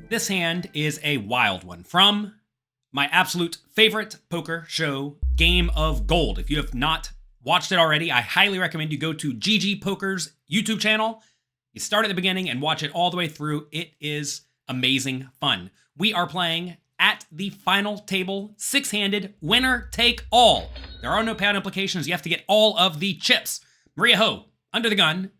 This hand is a wild one from my absolute favorite poker show, Game of Gold. If you have not watched it already, I highly recommend you go to GG Poker's YouTube channel. You start at the beginning and watch it all the way through. It is amazing fun. We are playing at the final table, six-handed, winner take all. There are no payout implications. You have to get all of the chips. Maria Ho, under the gun,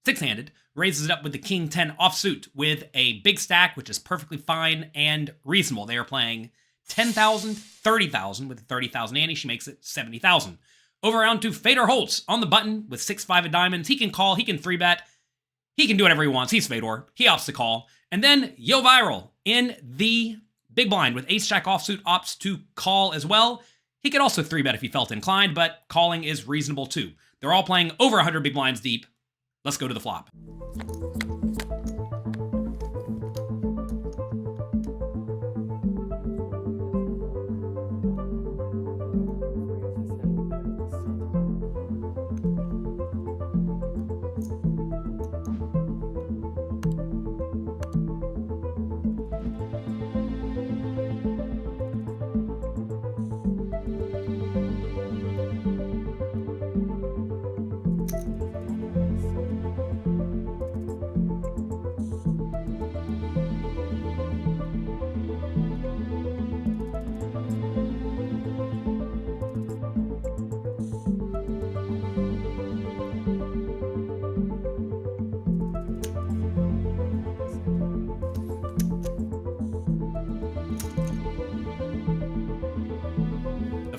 six-handed, raises it up with the King 10 offsuit with a big stack, which is perfectly fine and reasonable. They are playing 10,000, 30,000 with a 30,000 ante. She makes it 70,000. Over around to Fedor Holz on the button with 6-5 of diamonds. He can call, he can 3-bet, he can do whatever he wants. He's Fedor. He opts to call. And then YoH ViraL in the big blind with ace-jack offsuit opts to call as well. He could also 3-bet if he felt inclined, but calling is reasonable too. They're all playing over 100 big blinds deep. Let's go to the flop.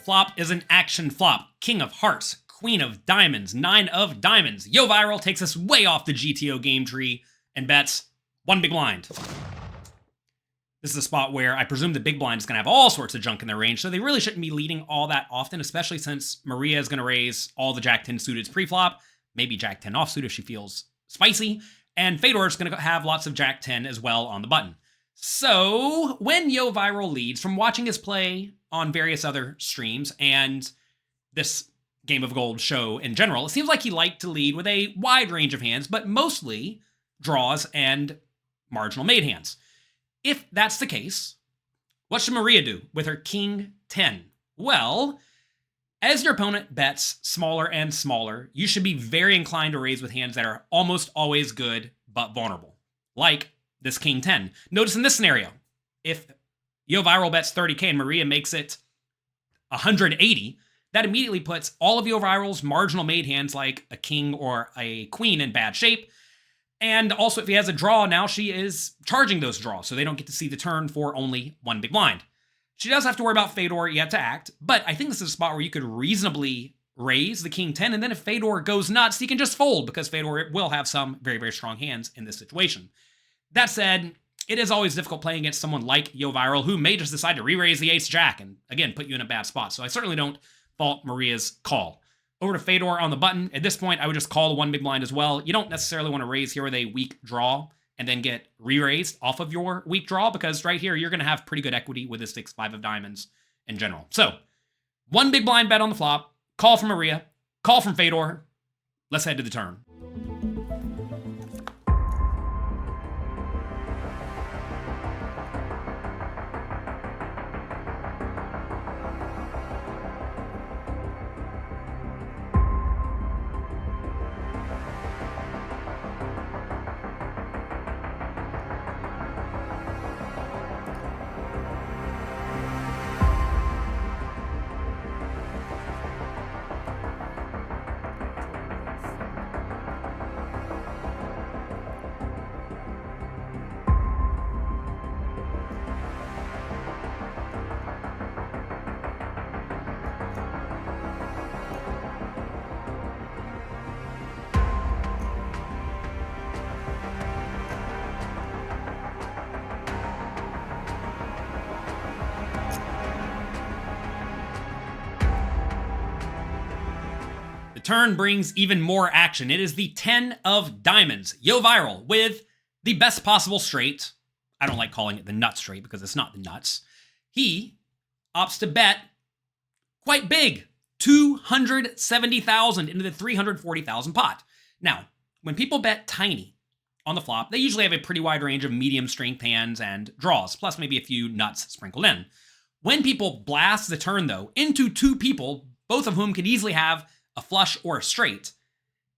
Flop is an action flop. King of hearts, queen of diamonds, 9 of diamonds. YoH ViraL takes us way off the GTO game tree and bets one big blind. This is a spot where I presume the big blind is going to have all sorts of junk in their range, so they really shouldn't be leading all that often, especially since Maria is going to raise all the Jack 10 suiteds pre-flop, maybe Jack 10 offsuit if she feels spicy, and Fedor is going to have lots of Jack 10 as well on the button. So, when YoH ViraL leads, from watching his play on various other streams and this Game of Gold show in general, it seems like he liked to lead with a wide range of hands, but mostly draws and marginal made hands. If that's the case, what should Maria do with her King 10? Well, as your opponent bets smaller and smaller, you should be very inclined to raise with hands that are almost always good but vulnerable, like this King 10. Notice in this scenario, if YoH ViraL bets 30k and Maria makes it 180, that immediately puts all of YoH ViraL's marginal made hands like a king or a queen in bad shape. And also if he has a draw, now she is charging those draws, so they don't get to see the turn for only one big blind. She does have to worry about Fedor yet to act, but I think this is a spot where you could reasonably raise the King 10, and then if Fedor goes nuts, he can just fold, because Fedor will have some very, very strong hands in this situation. That said, it is always difficult playing against someone like YoH ViraL, who may just decide to re-raise the ace-jack and, again, put you in a bad spot. So I certainly don't fault Maria's call. Over to Fedor on the button. At this point, I would just call the one big blind as well. You don't necessarily want to raise here with a weak draw and then get re-raised off of your weak draw, because right here, you're going to have pretty good equity with a 6-5 of diamonds in general. So, one big blind bet on the flop, call from Maria, call from Fedor. Let's head to the turn. turn brings even more action. It is the 10 of diamonds. YoH ViraL with the best possible straight. I don't like calling it the nut straight because it's not the nuts. He opts to bet quite big, 270,000 into the 340,000 pot. Now, when people bet tiny on the flop, they usually have a pretty wide range of medium strength hands and draws, plus maybe a few nuts sprinkled in. When people blast the turn, though, into two people, both of whom could easily have a flush or a straight,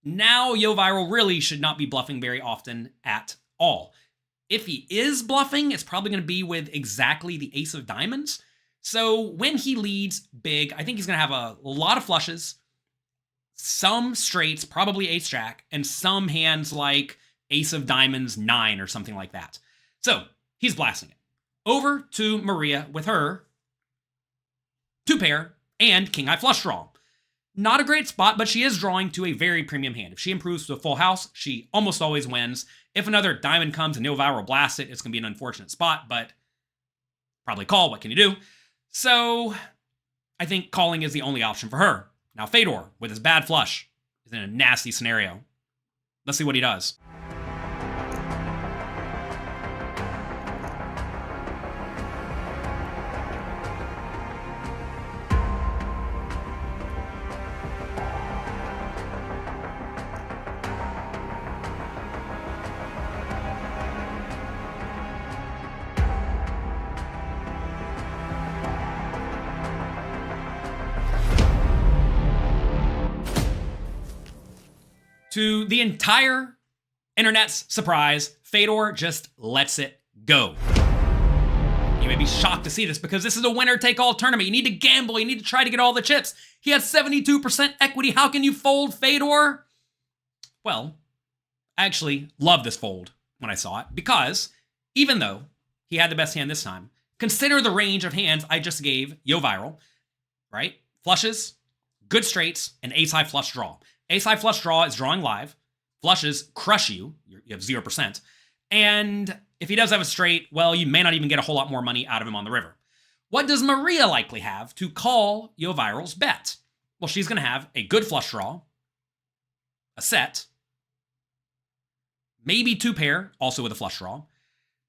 now YoH ViraL really should not be bluffing very often at all. If he is bluffing, it's probably going to be with exactly the ace of diamonds. So when he leads big, I think he's going to have a lot of flushes, some straights, probably ace-jack, and some hands like ace of diamonds 9 or something like that. So he's blasting it. Over to Maria with her 2-pair and king-high flush draw. Not a great spot, but she is drawing to a very premium hand. If she improves to a full house, she almost always wins. If another diamond comes and YoH ViraL blasts it, it's going to be an unfortunate spot, but probably call. What can you do? So I think calling is the only option for her. Now Fedor, with his bad flush, is in a nasty scenario. Let's see what he does. To the entire internet's surprise, Fedor just lets it go. You may be shocked to see this because this is a winner-take-all tournament. You need to gamble. You need to try to get all the chips. He has 72% equity. How can you fold Fedor? Well, I actually love this fold when I saw it because even though he had the best hand this time, consider the range of hands I just gave YoH ViraL, right? Flushes, good straights, and ace-high flush draw. Ace-high flush draw is drawing live. Flushes crush you. You have 0%. And if he does have a straight, well, you may not even get a whole lot more money out of him on the river. What does Maria likely have to call YoH ViraL's bet? Well, she's going to have a good flush draw, a set, maybe 2-pair, also with a flush draw,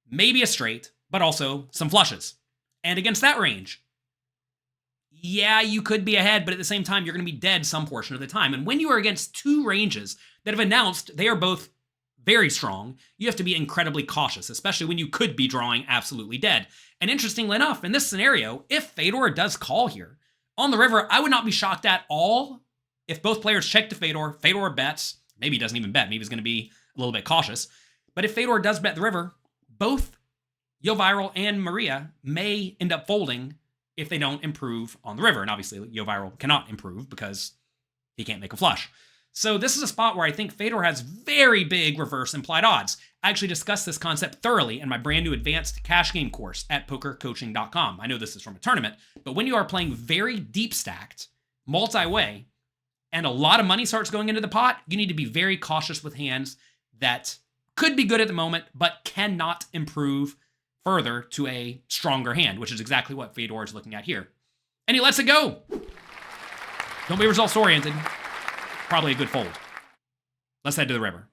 maybe a straight, but also some flushes. And against that range, yeah, you could be ahead, but at the same time, you're going to be dead some portion of the time. And when you are against two ranges that have announced they are both very strong, you have to be incredibly cautious, especially when you could be drawing absolutely dead. And interestingly enough, in this scenario, if Fedor does call here on the river, I would not be shocked at all if both players check to Fedor, Fedor bets, maybe he doesn't even bet, maybe he's going to be a little bit cautious. But if Fedor does bet the river, both YoH ViraL and Maria may end up folding if they don't improve on the river. And obviously, YoH ViraL cannot improve because he can't make a flush. So this is a spot where I think Fedor has very big reverse implied odds. I actually discussed this concept thoroughly in my brand new advanced cash game course at pokercoaching.com. I know this is from a tournament, but when you are playing very deep stacked, multi-way, and a lot of money starts going into the pot, you need to be very cautious with hands that could be good at the moment, but cannot improve further to a stronger hand, which is exactly what Fedor is looking at here. And he lets it go. Don't be results oriented. Probably a good fold. Let's head to the river.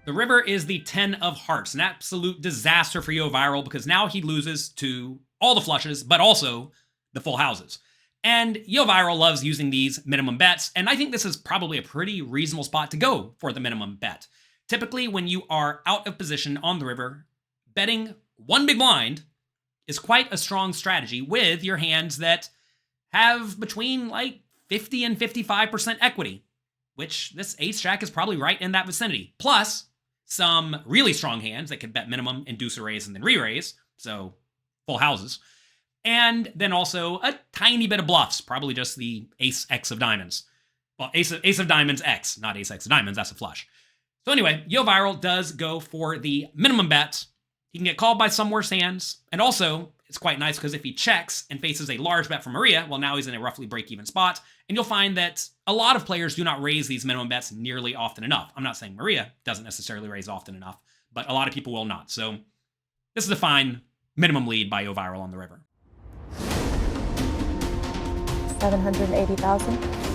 The river is the 10 of hearts, an absolute disaster for YoH ViraL because now he loses to all the flushes, but also the full houses. And YoH ViraL loves using these minimum bets, and I think this is probably a pretty reasonable spot to go for the minimum bet. Typically, when you are out of position on the river, betting one big blind is quite a strong strategy with your hands that have between like 50 and 55% equity, which this ace-jack is probably right in that vicinity. Plus, some really strong hands that could bet minimum, induce a raise, and then re-raise, so full houses. And then also a tiny bit of bluffs, probably just the ace-x of diamonds. Well, ace of diamonds x, not ace-x of diamonds, that's a flush. So anyway, YoH ViraL does go for the minimum bet. He can get called by some worse hands, and also, it's quite nice because if he checks and faces a large bet from Arieh, well, now he's in a roughly break-even spot, and you'll find that a lot of players do not raise these minimum bets nearly often enough. I'm not saying Arieh doesn't necessarily raise often enough, but a lot of people will not. So this is a fine minimum lead by YoH ViraL on the river. 780,000.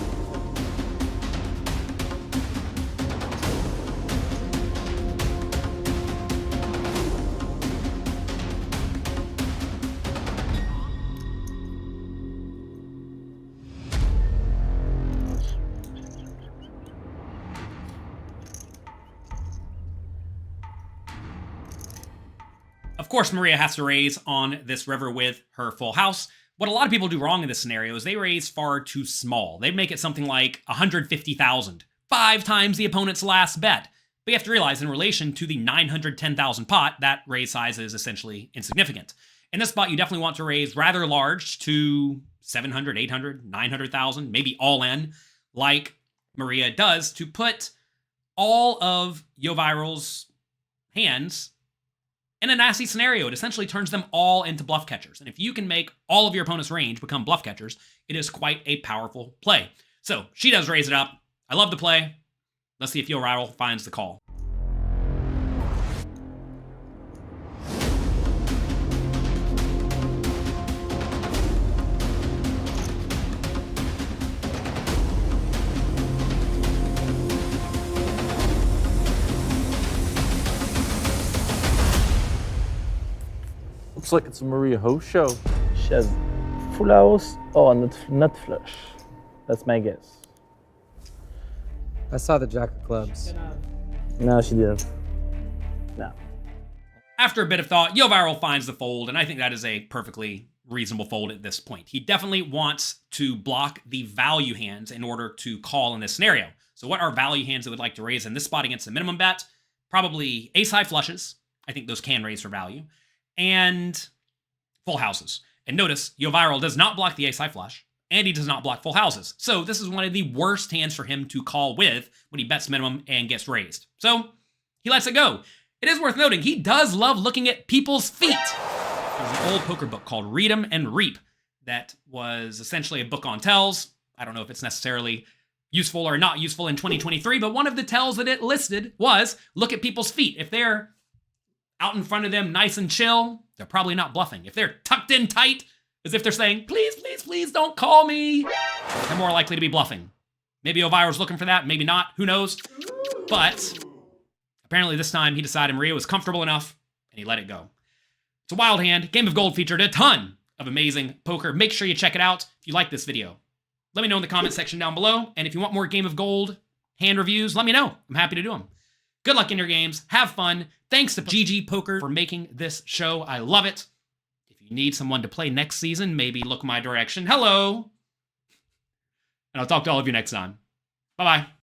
Of course, Maria has to raise on this river with her full house. What a lot of people do wrong in this scenario is they raise far too small. They make it something like 150,000, 5 times the opponent's last bet. But you have to realize in relation to the 910,000 pot, that raise size is essentially insignificant. In this spot, you definitely want to raise rather large to 700, 800, 900,000, maybe all in, like Maria does, to put all of YoH ViraL's hands in a nasty scenario. It essentially turns them all into bluff catchers. And if you can make all of your opponent's range become bluff catchers, it is quite a powerful play. So she does raise it up. I love the play. Let's see if YoH ViraL finds the call. Looks like it's a Maria Ho show. She has full house or not flush. That's my guess. I saw the jack of clubs. No, she didn't. No. After a bit of thought, YoH ViraL finds the fold, and I think that is a perfectly reasonable fold at this point. He definitely wants to block the value hands in order to call in this scenario. So what are value hands that would like to raise in this spot against the minimum bet? Probably ace-high flushes. I think those can raise for value. And full houses. And notice, YoH ViraL does not block the ace-high flush, and he does not block full houses. So this is one of the worst hands for him to call with when he bets minimum and gets raised. So he lets it go. It is worth noting, he does love looking at people's feet. There's an old poker book called Read 'em and Reap that was essentially a book on tells. I don't know if it's necessarily useful or not useful in 2023, but one of the tells that it listed was look at people's feet. If they're out in front of them nice and chill, they're probably not bluffing. If they're tucked in tight, as if they're saying, please, please, please don't call me, they're more likely to be bluffing. Maybe YoH ViraL's looking for that, maybe not, who knows? But apparently this time he decided Maria was comfortable enough, and he let it go. It's a wild hand. Game of Gold featured a ton of amazing poker. Make sure you check it out if you like this video. Let me know in the comment section down below, and if you want more Game of Gold hand reviews, let me know. I'm happy to do them. Good luck in your games. Have fun. Thanks to GG Poker for making this show. I love it. If you need someone to play next season, maybe look my direction. Hello. And I'll talk to all of you next time. Bye-bye.